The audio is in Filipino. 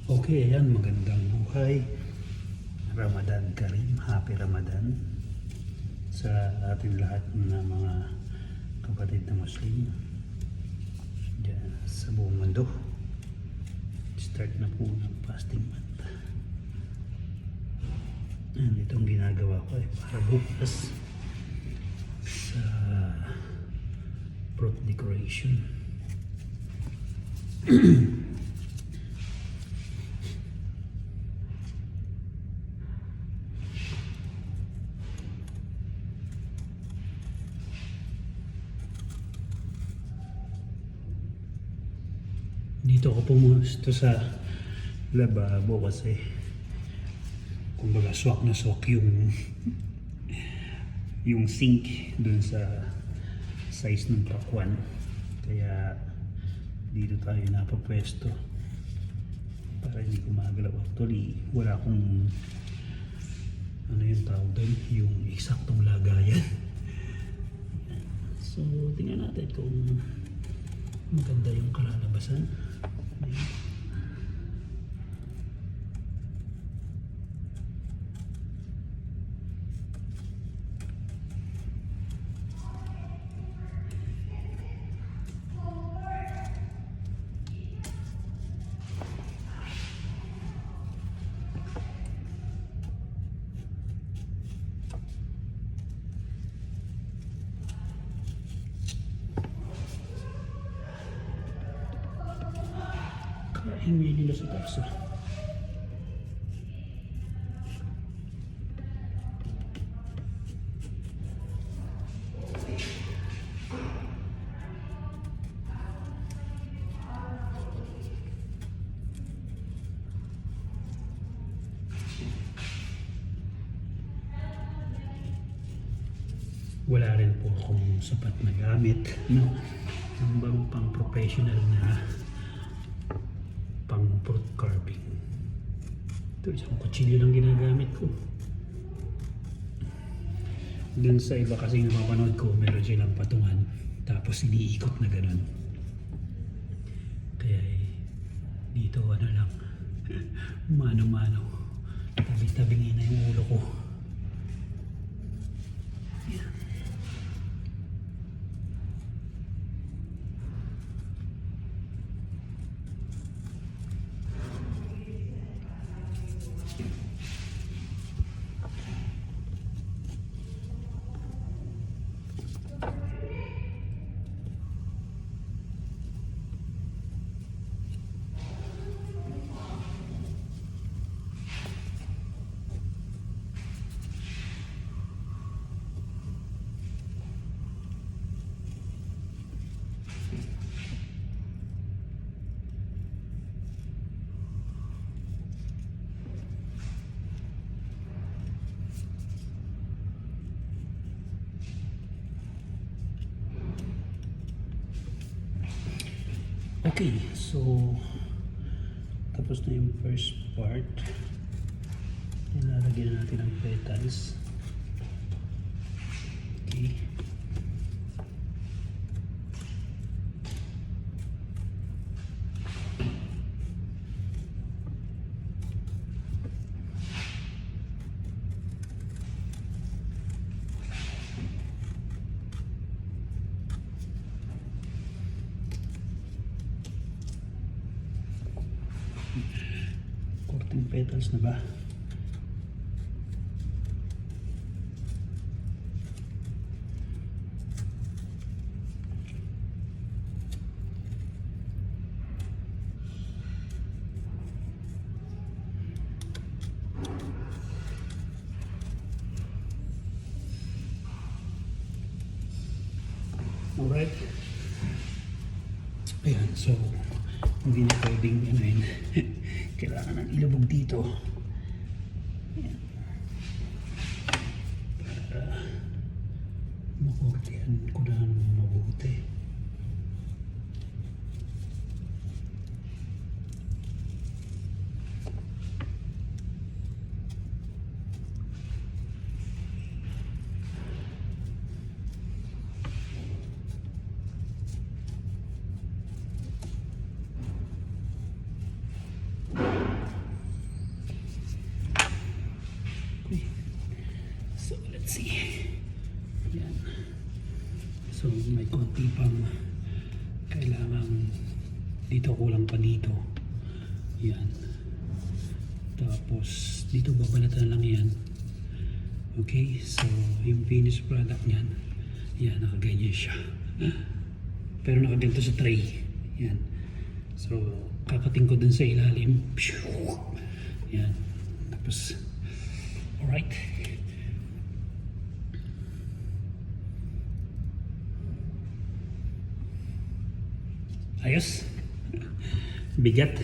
Okay, ayan, magandang buhay. Ramadan Karim, Happy Ramadan sa ating lahat na mga kapatid na Muslim dyan sa buong mundo. Start na po ng fasting month. And itong ginagawa ko ay para bukas sa fruit decoration. Dito ako pumusto sa lababo kasi kumbaga swak na swak yung sink dun sa size ng pakwan, kaya dito tayo napapwesto para hindi gumagalaw. Actually wala akong ano yung tawag doon, yung eksaktong lagayan. So tingnan natin kung maganda yung kalalabasan. Kaingay nila sa taas. Wala rin po akong sapat na gamit, no? Ang bang pang professional na pang fruit carving. Ito isang kutsilyo lang ginagamit ko. Dun sa iba kasi napapanood ko, meron silang patungan tapos iniikot na ganun. Kaya dito ano lang, mano-mano, tabi-tabingin na yung ulo ko. Okay, so tapos na yung first part. Ilalagyan natin ang petals. Okay. Korting petals na ba? Alright. Ayan, so hindi na pwedeng ano yun. Kailangan ng ilubog dito. Ayan. Para makortihan ko na mabuti. So may konti pang kailangan dito, kulang pa dito. Yan. Tapos dito babalatan lang yan. Okay, so yung finished product niyan, yan, nakaganyan siya. Pero nakaganto sa tray. Yan. So kakating ko dun sa ilalim. Yan. Tapos alright. Ayos. Bigat.